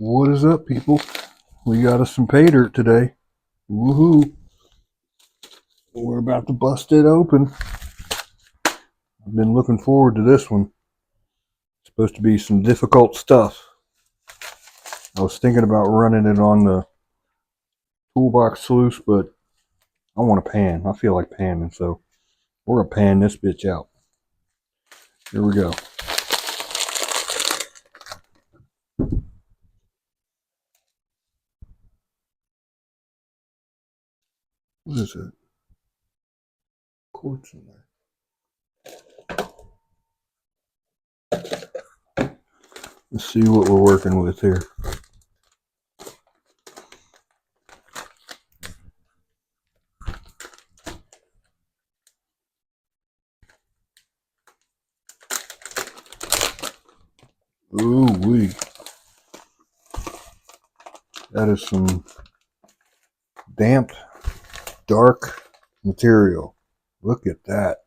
What is up, people? We got us some pay dirt today. Woohoo! We're about to bust it open. I've been looking forward to this one. It's supposed to be some difficult stuff. I was thinking about running it on the toolbox sluice, but I want to pan. I feel like panning, so we're gonna pan this bitch out. Here we go. What is it? Quartz in there. Let's see what we're working with here. Ooh wee. That is some damp, dark material. Look at that.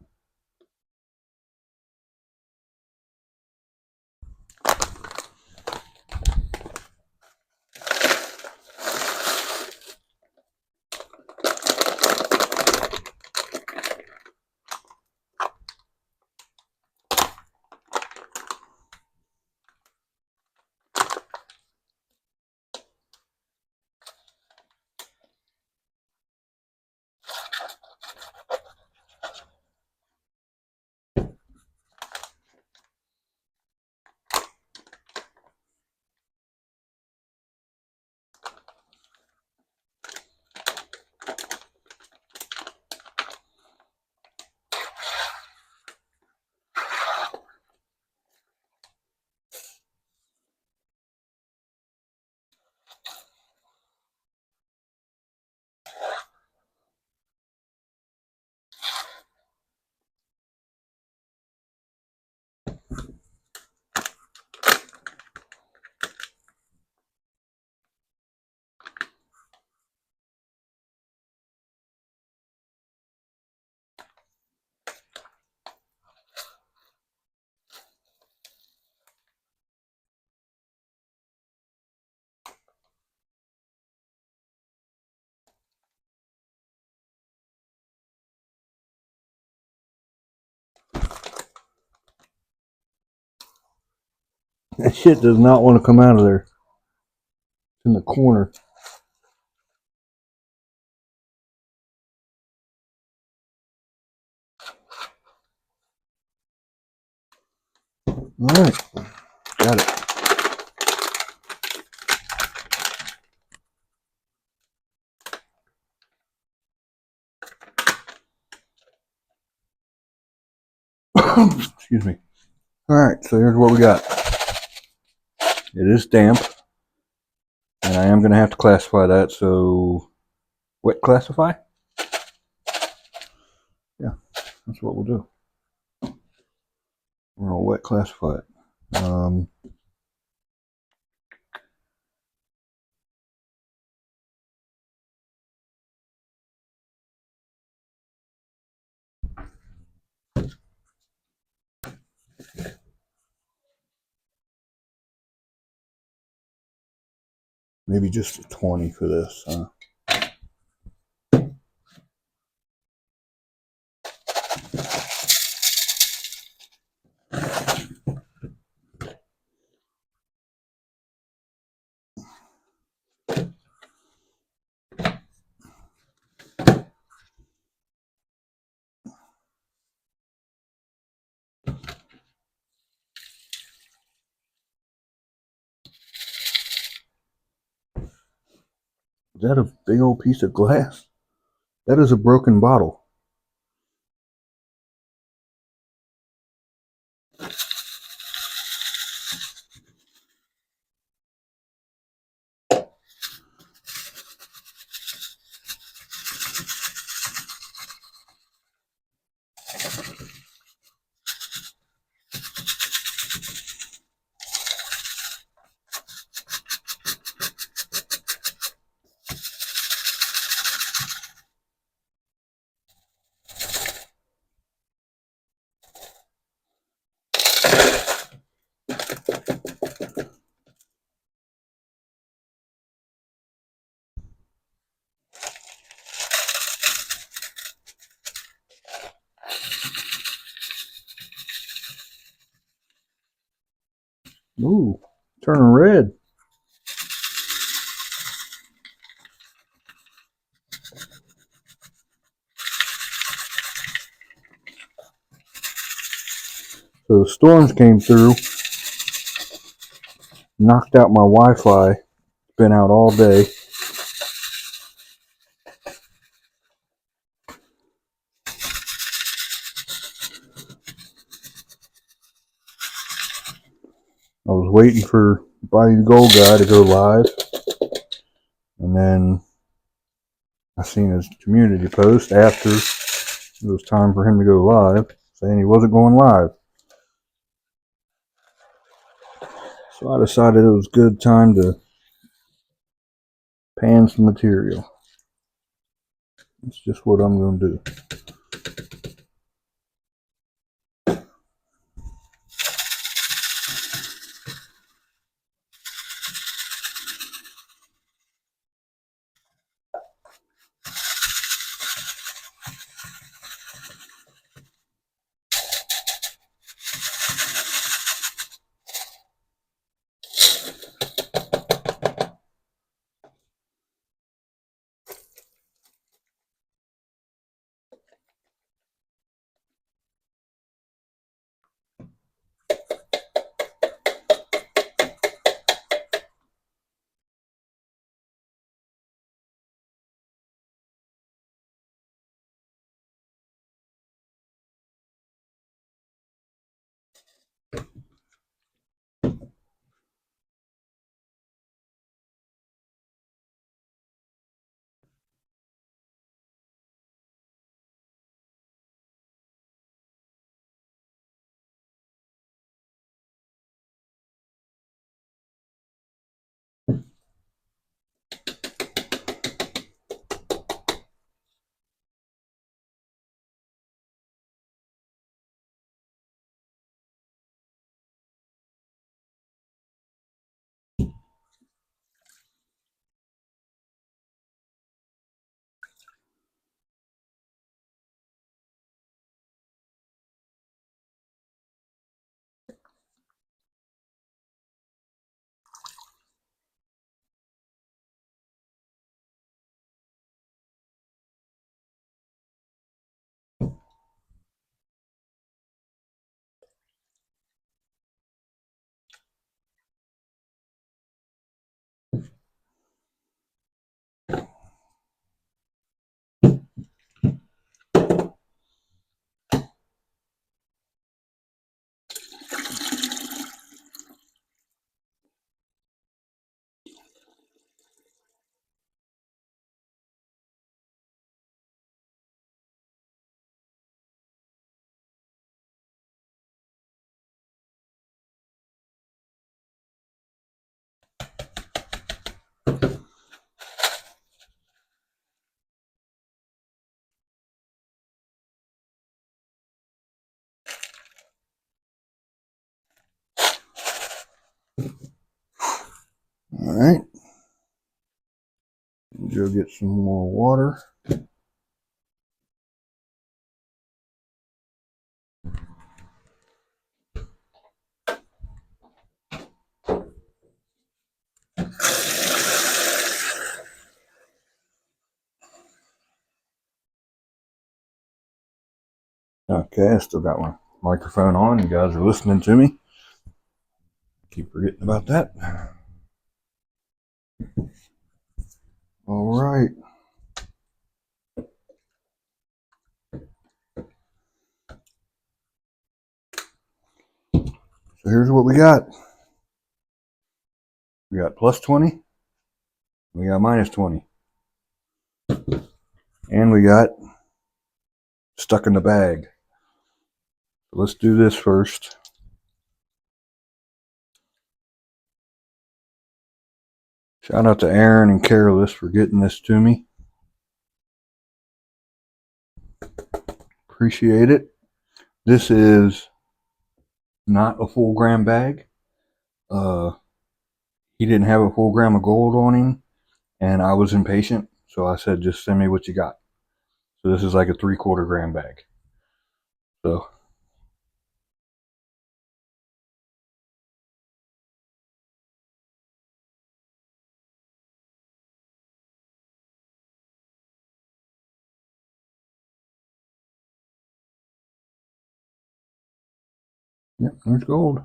That shit does not want to come out of there. It's in the corner. Alright, got it. Excuse me. Alright, so here's what we got. It is damp, and I am going to have to classify that, so wet classify? Yeah, that's what we'll do. We're going to wet classify it. Maybe just a 20 for this, huh? Is that a big old piece of glass? That is a broken bottle. Ooh, turning red. So the storms came through, knocked out my Wi-Fi. Been out all day. I was waiting for Body the Gold Guy to go live, and then I seen his community post after it was time for him to go live, saying he wasn't going live. So I decided it was a good time to pan some material. That's just what I'm going to do. All right. Go get some more water. Okay, I still got my microphone on. You guys are listening to me. Keep forgetting about that. All right. So here's what we got. We got plus 20. We got minus 20. And we got stuck in the bag. So let's do this first. Shout out to Aaron and Carolus for getting this to me. Appreciate it. This is not a full gram bag. He didn't have a full gram of gold on him, and I was impatient, so I said, just send me what you got. So this is like a 3/4 gram bag. So Yep, there's gold.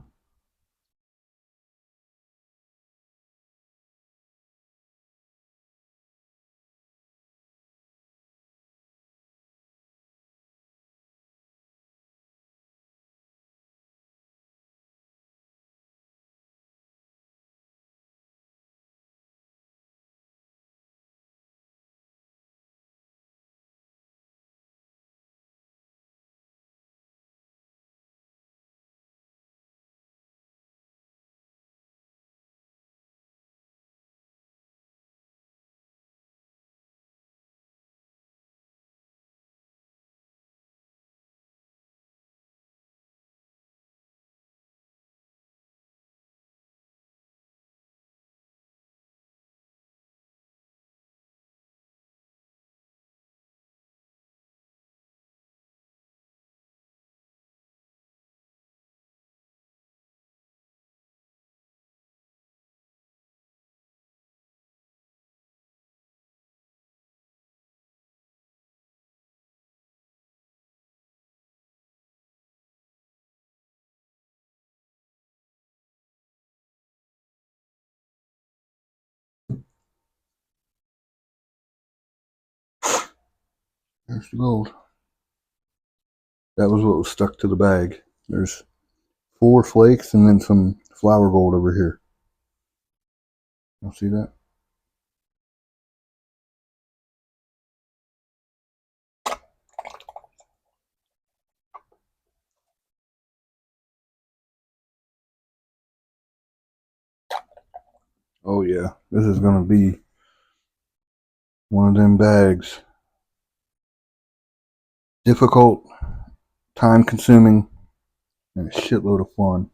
There's the gold. That was what was stuck to the bag. There's 4 flakes and then some flour gold over here. You'll see that? Oh yeah, this is gonna be one of them bags. Difficult, time consuming, and a shitload of fun.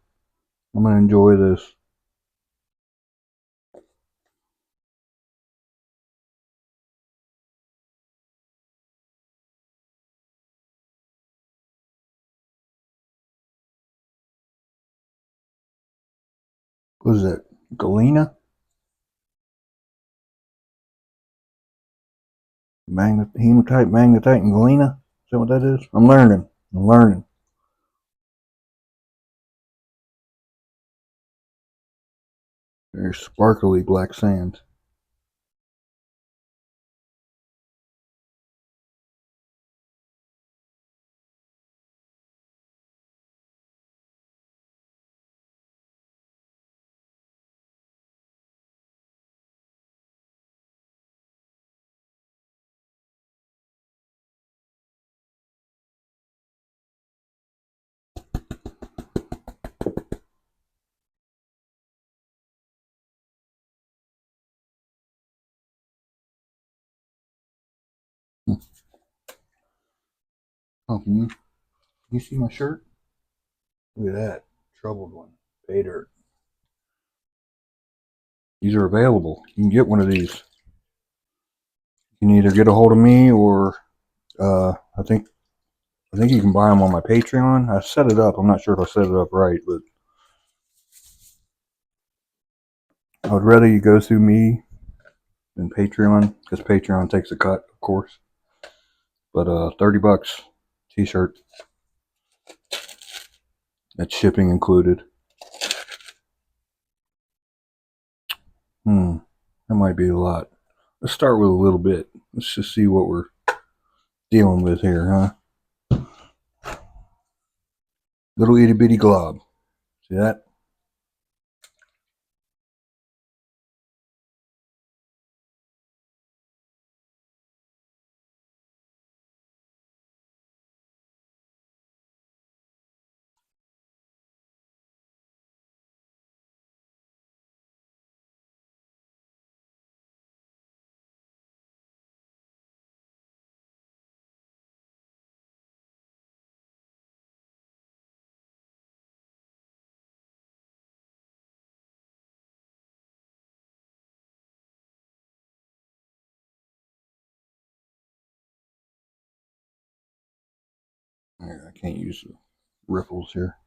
I'm gonna enjoy this. What is that? Galena? Hematite, magnetite, and galena? Is that what that is? I'm learning. I'm learning. There's sparkly black sand. Oh, can you see my shirt? Look at that. Troubled one. Paydirt. These are available. You can get one of these. You can either get a hold of me or I think you can buy them on my Patreon. I set it up. I'm not sure if I set it up right, but I would rather you go through me than Patreon because Patreon takes a cut, of course. But $30 t-shirt. That's shipping included. That might be a lot. Let's start with a little bit. Let's just see what we're dealing with here, huh? Little itty bitty glob. See that? I can't use the ripples here.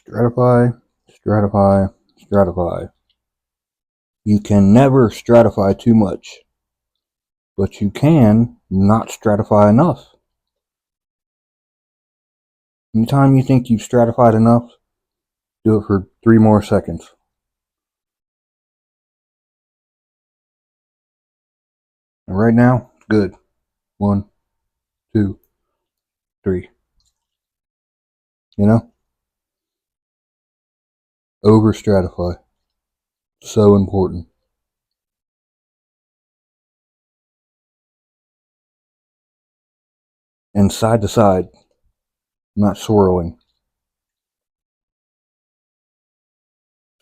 Stratify, stratify, stratify. You can never stratify too much, but you can not stratify enough. Anytime you think you've stratified enough, do it for 3 more seconds. And right now, good. 1, 2, 3. You know? Over stratify. So important. And side to side, not swirling.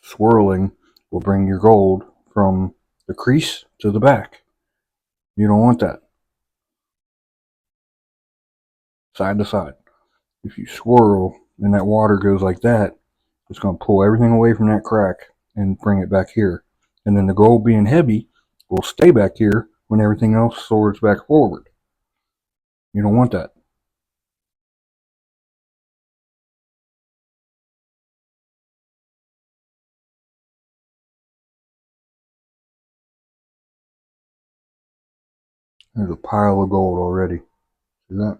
Swirling will bring your gold from the crease to the back. You don't want that. Side to side. If you swirl and that water goes like that, it's going to pull everything away from that crack and bring it back here. And then the gold being heavy will stay back here when everything else soars back forward. You don't want that. There's a pile of gold already. See that?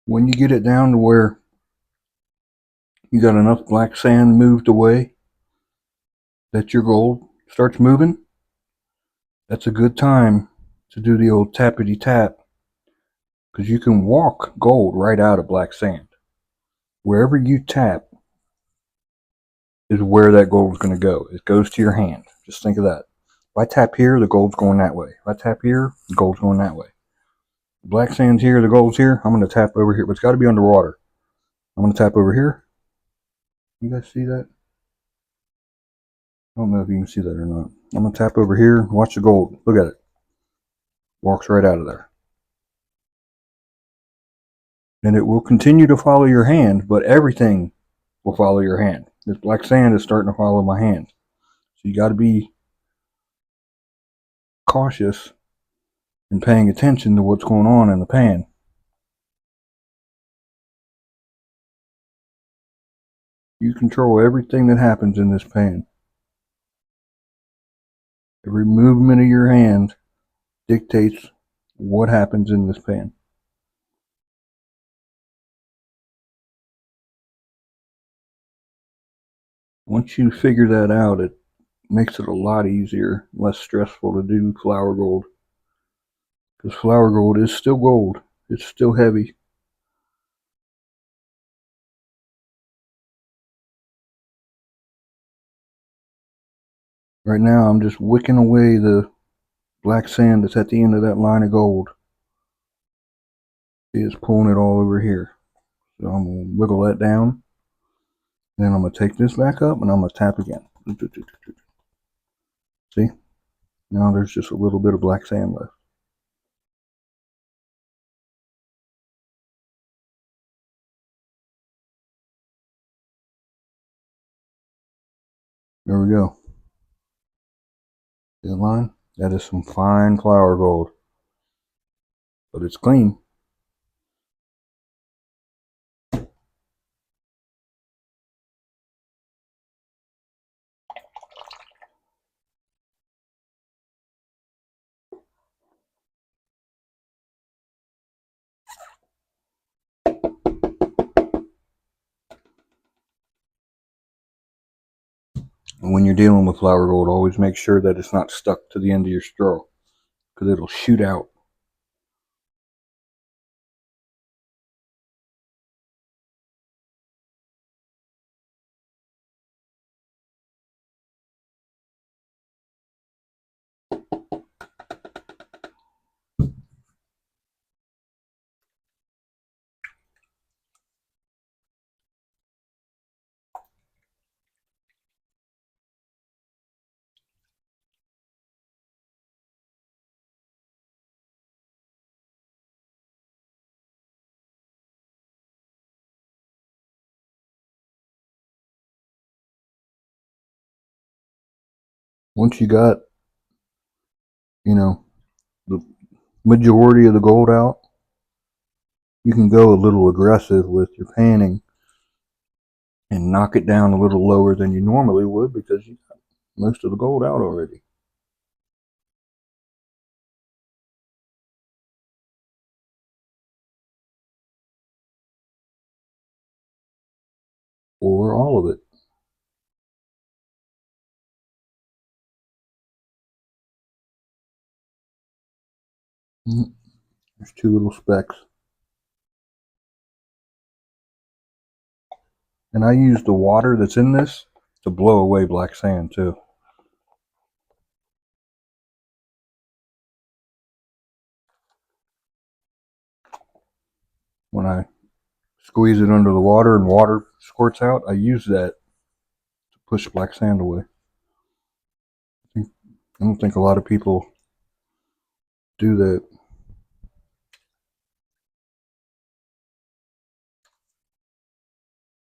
When you get it down to where you got enough black sand moved away that your gold starts moving, that's a good time to do the old tappity tap, because you can walk gold right out of black sand. Wherever you tap is where that gold is going to go. It goes to your hand. Just think of that. If I tap here, the gold's going that way. If I tap here, the gold's going that way. Black sand's here, the gold's here. I'm going to tap over here, but it's got to be underwater. I'm going to tap over here. You guys see that? I don't know if you can see that or not. I'm going to tap over here. Watch the gold. Look at it. Walks right out of there. And it will continue to follow your hand, but everything will follow your hand. This black sand is starting to follow my hand. So you got to be cautious and paying attention to what's going on in the pan. You control everything that happens in this pan. Every movement of your hand dictates what happens in this pan. Once you figure that out, it makes it a lot easier, less stressful to do flour gold. Because flour gold is still gold. It's still heavy. Right now, I'm just wicking away the black sand that's at the end of that line of gold. See, it's pulling it all over here. So I'm going to wiggle that down. Then I'm going to take this back up and I'm going to tap again. See? Now there's just a little bit of black sand left. There we go. See the line? That is some fine flour gold. But it's clean. And when you're dealing with flour gold, always make sure that it's not stuck to the end of your straw, because it'll shoot out. once you got, you know, the majority of the gold out, you can go a little aggressive with your panning and knock it down a little lower than you normally would because you got most of the gold out already. Or all of it. There's two little specks. And I use the water that's in this to blow away black sand too. When I squeeze it under the water and water squirts out, I use that to push black sand away. I don't think a lot of people do that.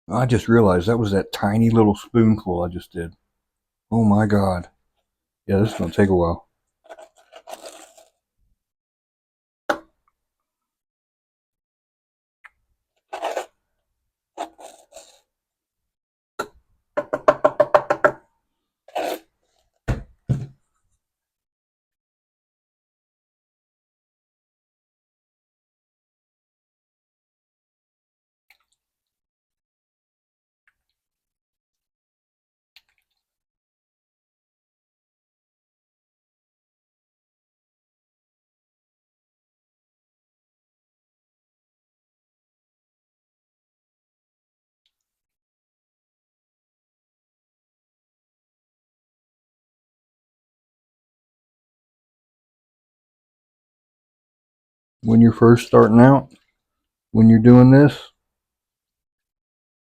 I just realized that was that tiny little spoonful I just did. Oh my god. Yeah, this is going to take a while. When you're first starting out, when you're doing this,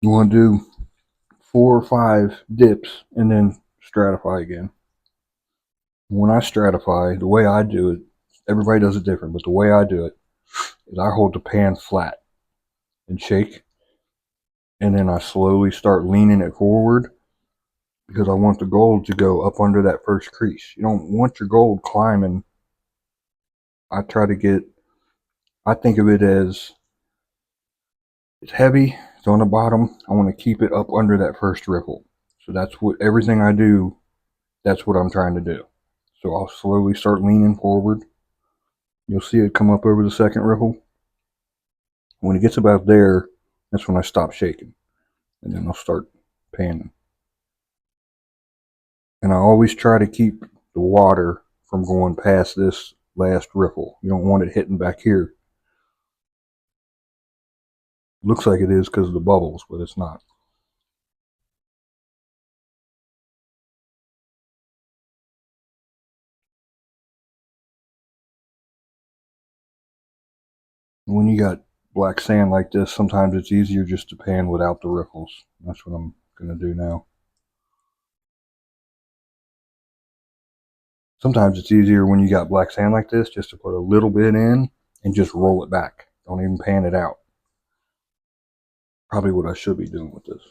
you want to do 4 or 5 dips and then stratify again. When I stratify, the way I do it, everybody does it different, but the way I do it is I hold the pan flat and shake, and then I slowly start leaning it forward because I want the gold to go up under that first crease. You don't want your gold climbing. I try to get, I think of it as it's heavy, it's on the bottom. I want to keep it up under that first ripple. So that's what everything I do, that's what I'm trying to do. So I'll slowly start leaning forward. You'll see it come up over the second ripple. When it gets about there, that's when I stop shaking. And then I'll start panning. And I always try to keep the water from going past this last ripple. You don't want it hitting back here. Looks like it is because of the bubbles, but it's not. When you got black sand like this, sometimes it's easier just to pan without the ripples. That's what I'm going to do now. Sometimes it's easier when you got black sand like this just to put a little bit in and just roll it back. Don't even pan it out. Probably what I should be doing with this.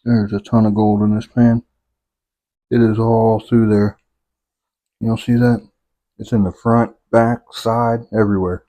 There's a ton of gold in this pan. It is all through there. You don't see that? It's in the front, back, side, everywhere.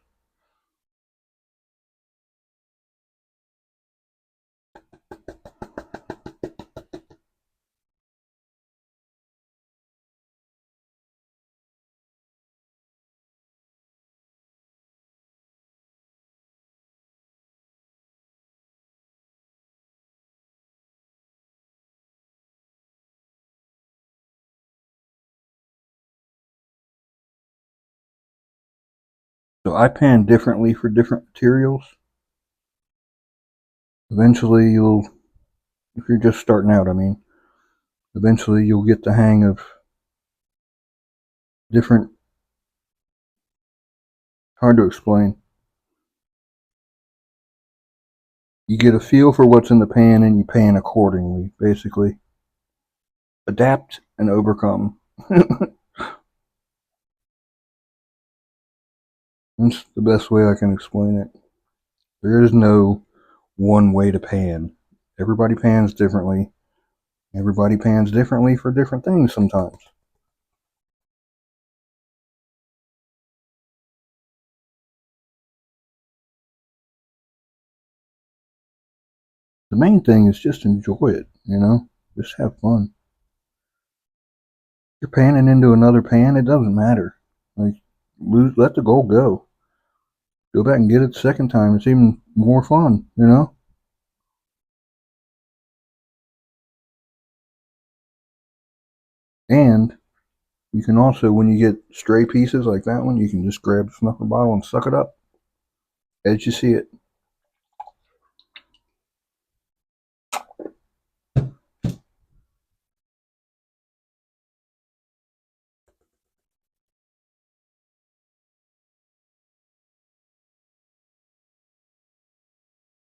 So I pan differently for different materials. Eventually if you're just starting out, eventually you'll get the hang of different, hard to explain. You get a feel for what's in the pan and you pan accordingly, basically. Adapt and overcome. That's the best way I can explain it. There is no one way to pan. Everybody pans differently. Everybody pans differently for different things sometimes. The main thing is just enjoy it, Just have fun. You're panning into another pan, it doesn't matter. Like, let the gold go. Go back and get it the second time. It's even more fun, And you can also, when you get stray pieces like that one, you can just grab the snuffer bottle and suck it up as you see it.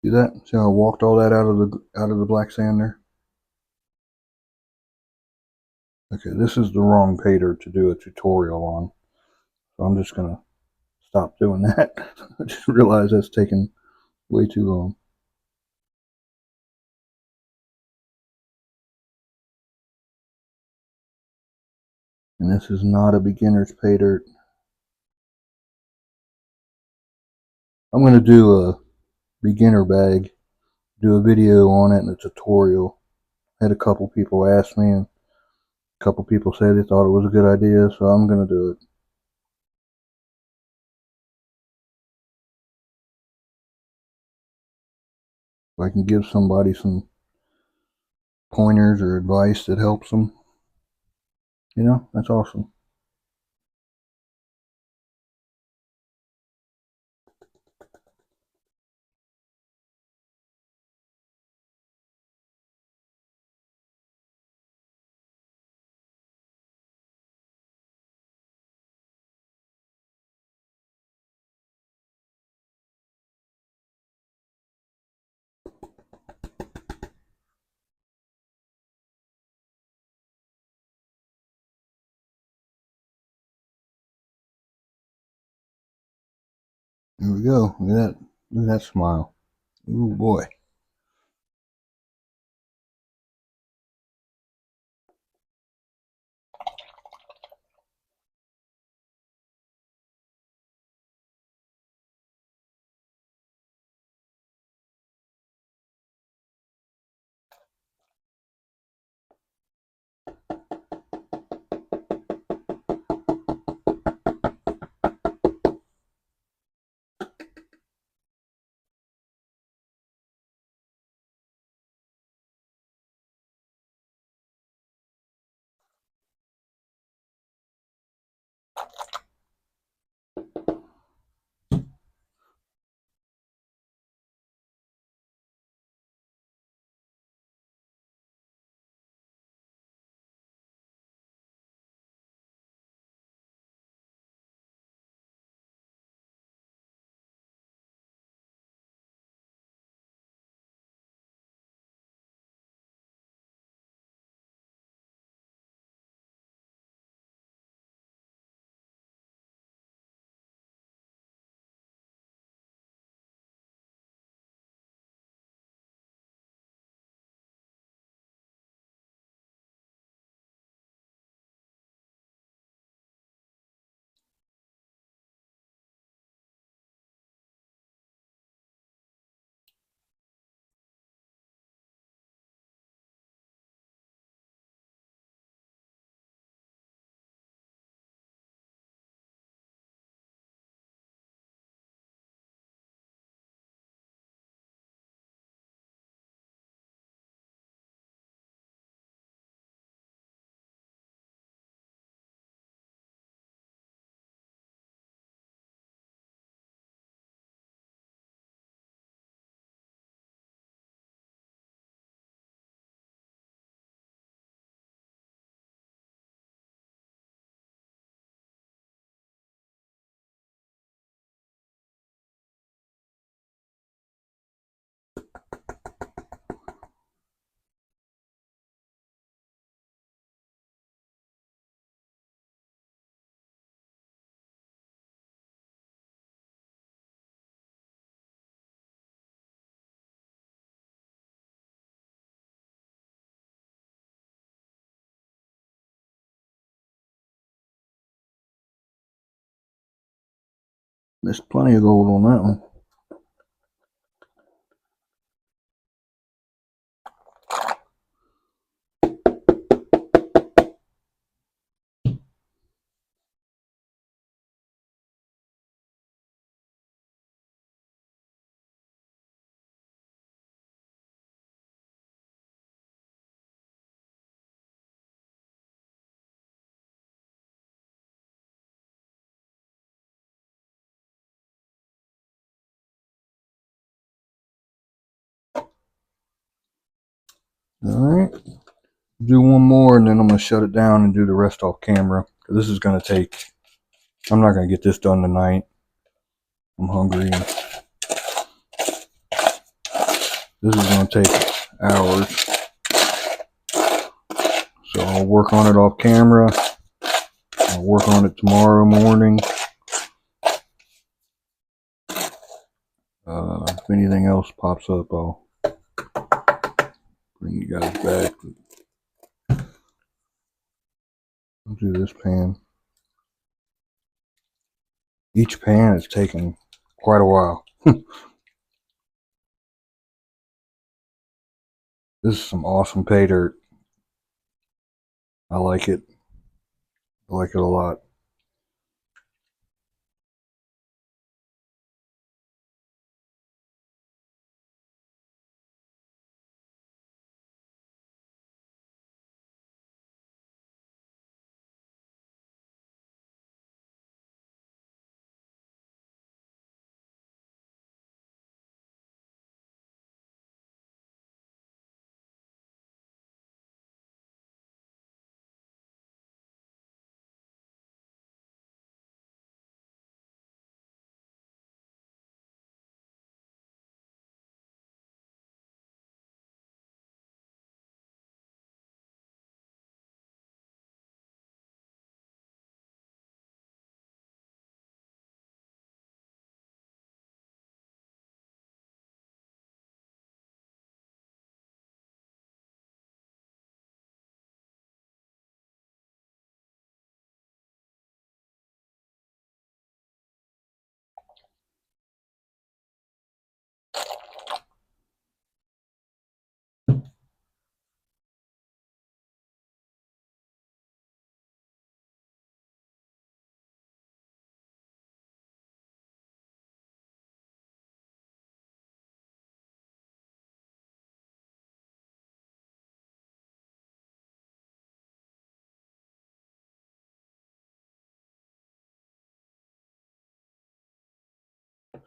See that? See how I walked all that out of the black sand there? Okay, this is the wrong paydirt to do a tutorial on. So I'm just gonna stop doing that. I just realized that's taking way too long. And this is not a beginner's paydirt. I'm gonna do a beginner bag, do a video on it and a tutorial. I had a couple people ask me, and a couple people said they thought it was a good idea, so I'm gonna do it. If I can give somebody some pointers or advice that helps them, that's awesome. There we go. Look at that. Look at that smile. Ooh boy. Missed plenty of gold on that one. Alright. Do one more and then I'm going to shut it down and do the rest off camera. This is going to take, I'm not going to get this done tonight. I'm hungry. This is going to take hours. So I'll work on it off camera. I'll work on it tomorrow morning. If anything else pops up, I'll bring you guys back. I'll do this pan. Each pan is taking quite a while. This is some awesome pay dirt. I like it. I like it a lot.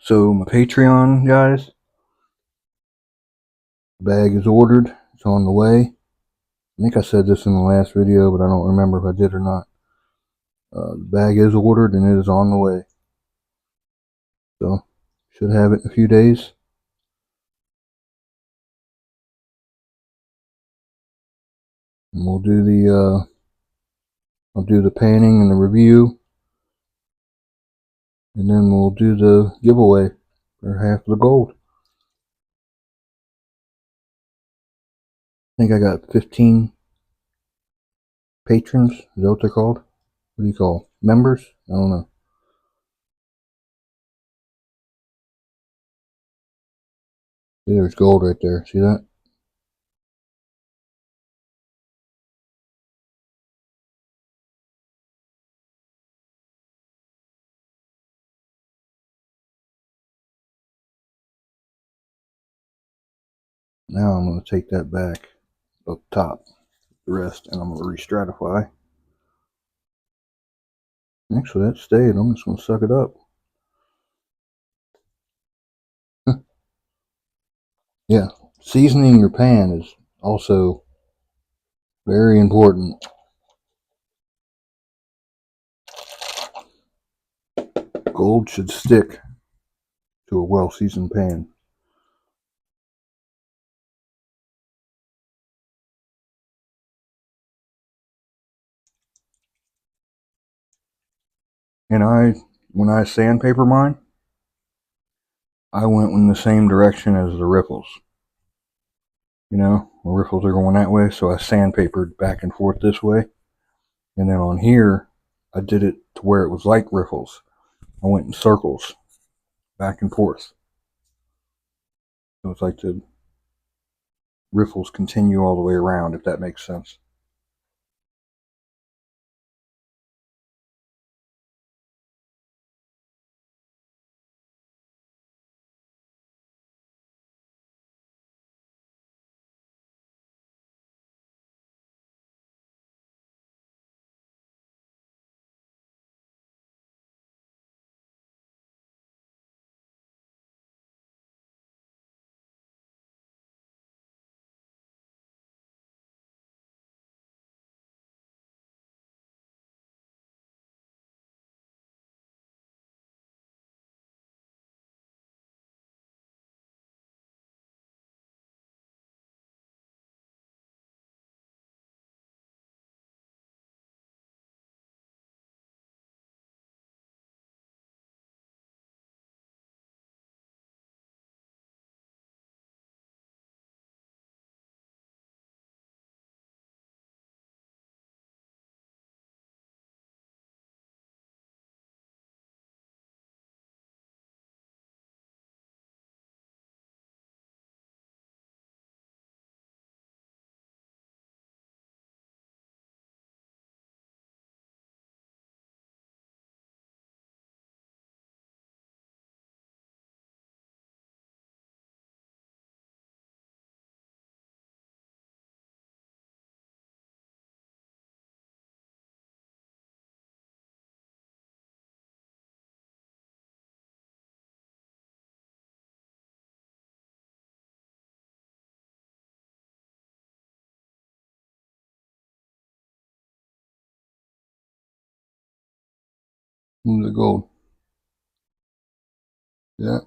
So my Patreon guys, bag is ordered. It's on the way. I think I said this in the last video, but I don't remember if I did or not. The bag is ordered and it is on the way. So should have it in a few days. And we'll do the I'll do the panning and the review, and then we'll do the giveaway for half of the gold. I think I got 15 patrons. Is that what they're called? What do you call them? Members? I don't know. See, there's gold right there. See that? Now I'm going to take that back up top, the rest, and I'm going to re-stratify. Actually, that stayed. I'm just going to suck it up. Yeah, seasoning your pan is also very important. Gold should stick to a well-seasoned pan. And when I sandpaper mine, I went in the same direction as the ripples. You know, the ripples are going that way, so I sandpapered back and forth this way. And then on here, I did it to where it was like ripples. I went in circles. back and forth. So it's like the riffles continue all the way around, if that makes sense. The gold. Yeah.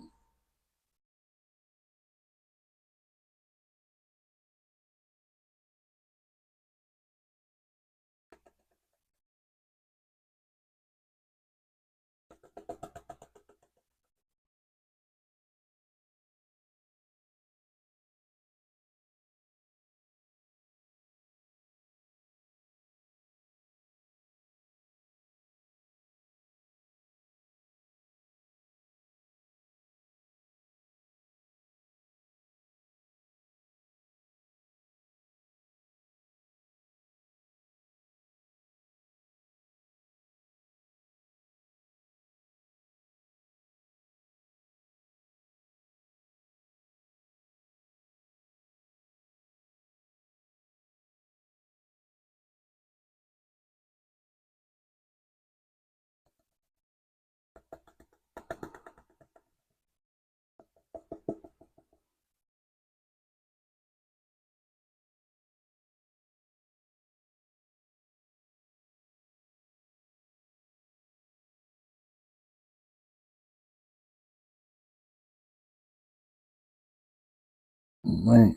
Man,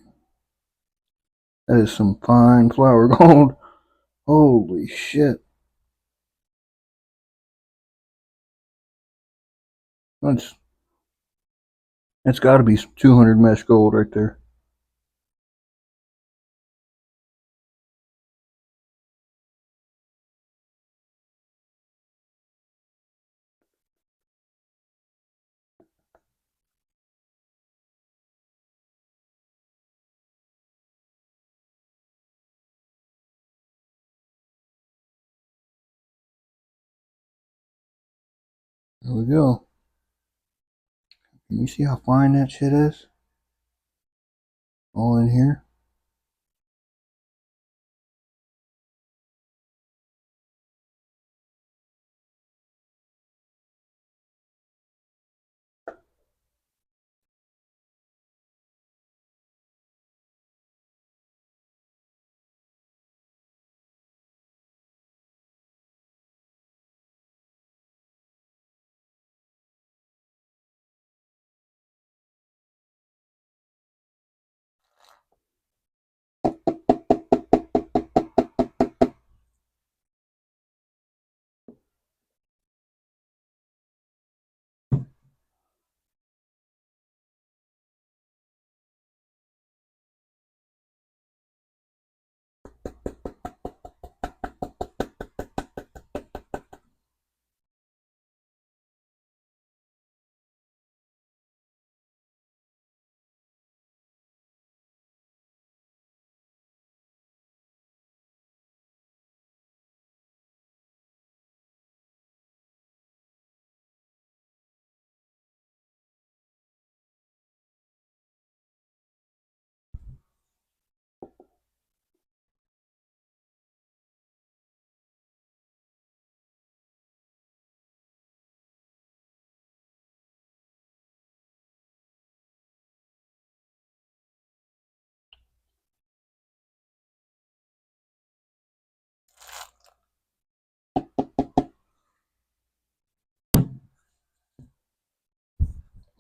that is some fine flour gold. Holy shit. That's got to be 200 mesh gold right there. There we go. Can you see how fine that shit is? All in here.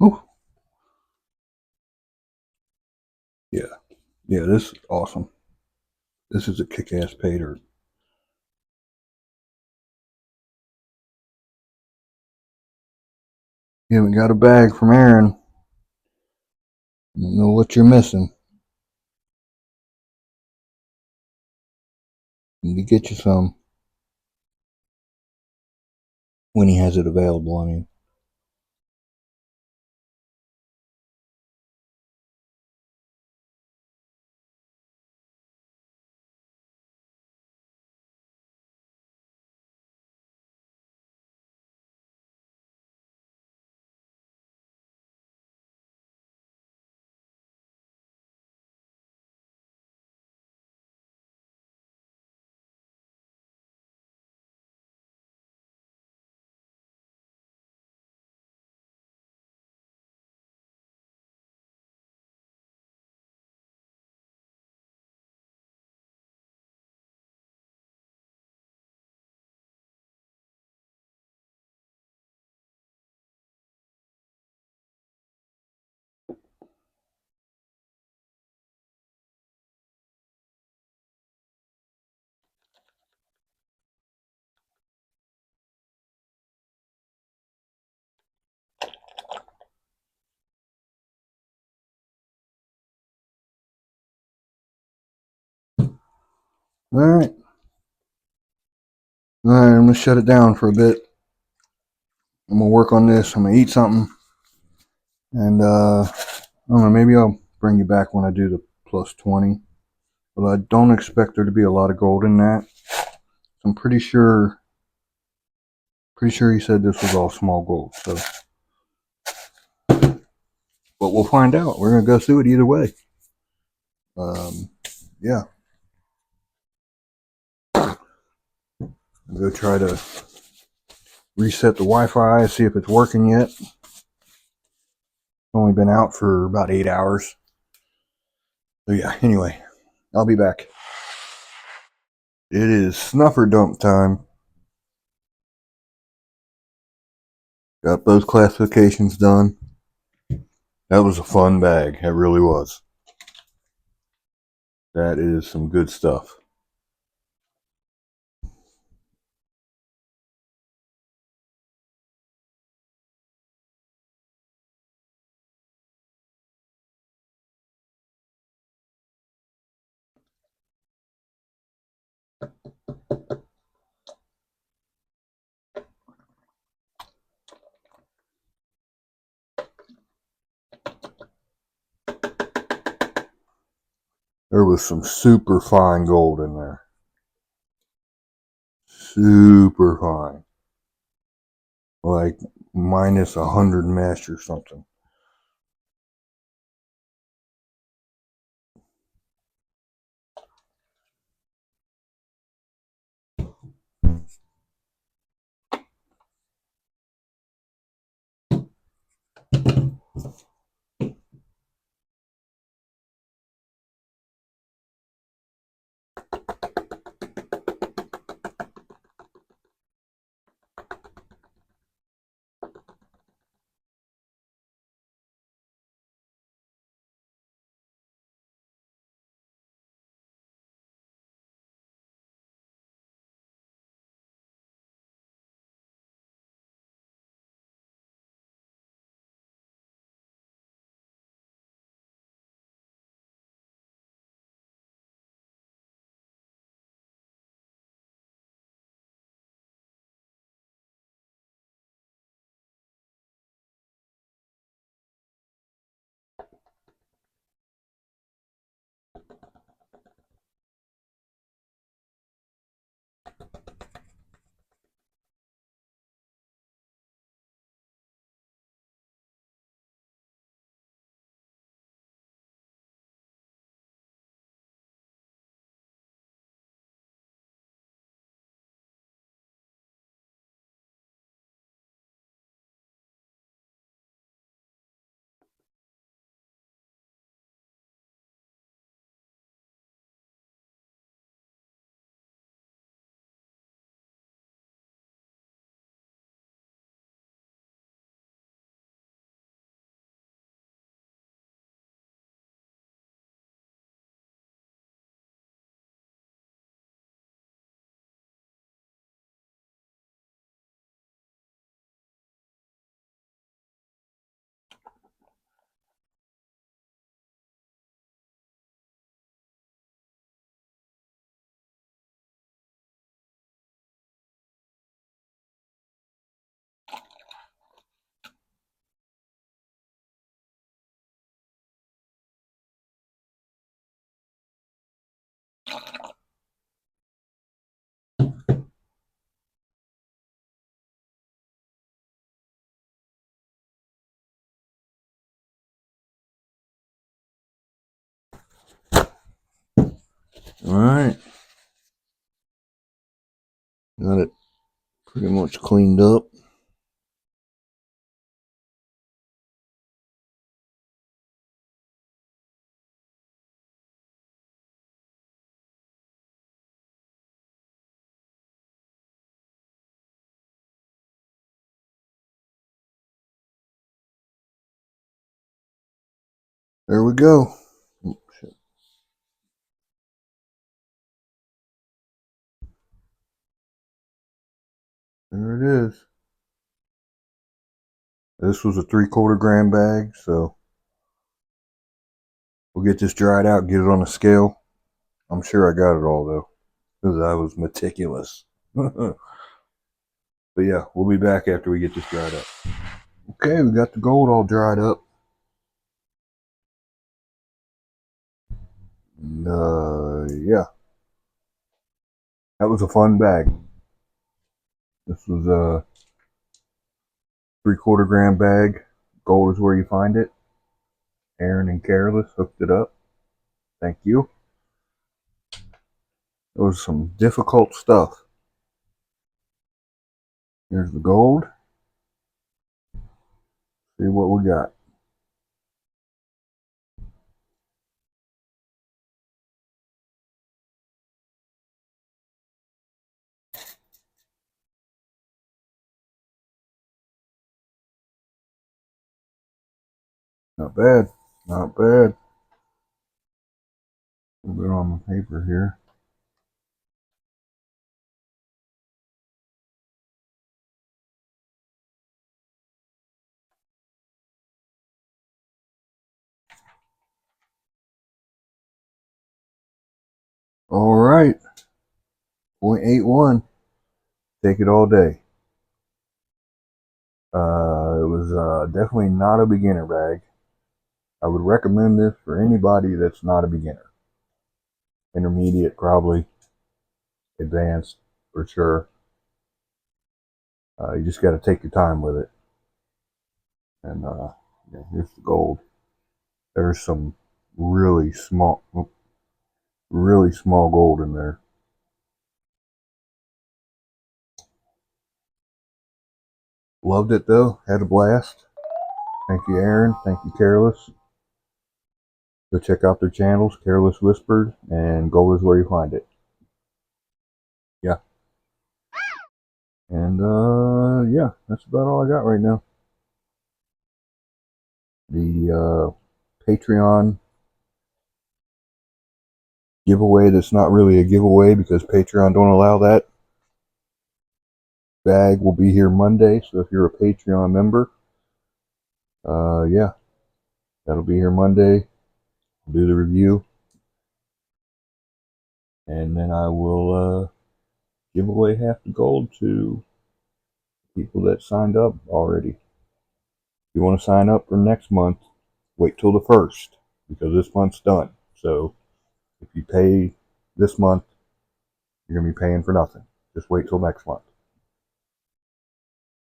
Oh, yeah. Yeah, this is awesome. This is a kick-ass pay dirt. You haven't got a bag from Aaron. You don't know what you're missing. You need to get you some when he has it available, I mean. All right. All right, I'm going to shut it down for a bit. I'm going to work on this. I'm going to eat something. And, I don't know, maybe I'll bring you back when I do the plus 20. But I don't expect there to be a lot of gold in that. I'm pretty sure he said this was all small gold. So, but we'll find out. We're going to go through it either way. Yeah. I'll go try to reset the Wi-Fi, see if it's working yet. It's only been out for about 8 hours. So yeah, anyway, I'll be back. It is snuffer dump time. Got those classifications done. That was a fun bag. It really was. That is some good stuff. There was some super fine gold in there. Super fine. Like minus 100 mesh or something. Alright. Got it pretty much cleaned up. There we go. There it is. This was a 3/4 gram bag, so we'll get this dried out, get it on a scale. I'm sure I got it all though, because I was meticulous. But yeah, we'll be back after we get this dried up. Okay, we got the gold all dried up. And, yeah, that was a fun bag. This was a 3/4 gram bag. Gold is where you find it. Aaron and Careless hooked it up. Thank you. It was some difficult stuff. Here's the gold. See what we got. Not bad. Not bad. A little bit on the paper here. All right. 0.81. Take it all day. It was definitely not a beginner bag. I would recommend this for anybody that's not a beginner. Intermediate, probably. Advanced, for sure. You just got to take your time with it. And yeah, here's the gold. There's some really small gold in there. Loved it though. Had a blast. Thank you, Aaron. Thank you, Careless. Go check out their channels, Careless Whispered and Gold is Where You Find It. Yeah. And yeah, that's about all I got right now. The Patreon giveaway that's not really a giveaway because Patreon don't allow that bag will be here Monday. So if you're a Patreon member, yeah, that'll be here Monday. I'll do the review. And then I will give away half the gold to people that signed up already. If you want to sign up for next month, wait till the 1st because this month's done. So if you pay this month, you're going to be paying for nothing. Just wait till next month.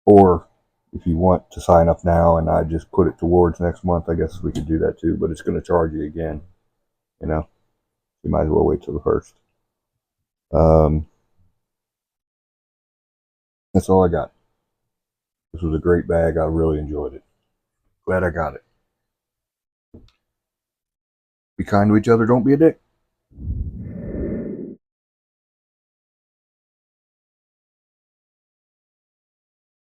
Or if you want to sign up now and I just put it towards next month, I guess we could do that too, but it's going to charge you again. You know, you might as well wait till the 1st. That's all I got. This was a great bag. I really enjoyed it. Glad I got it. Be kind to each other. Don't be a dick.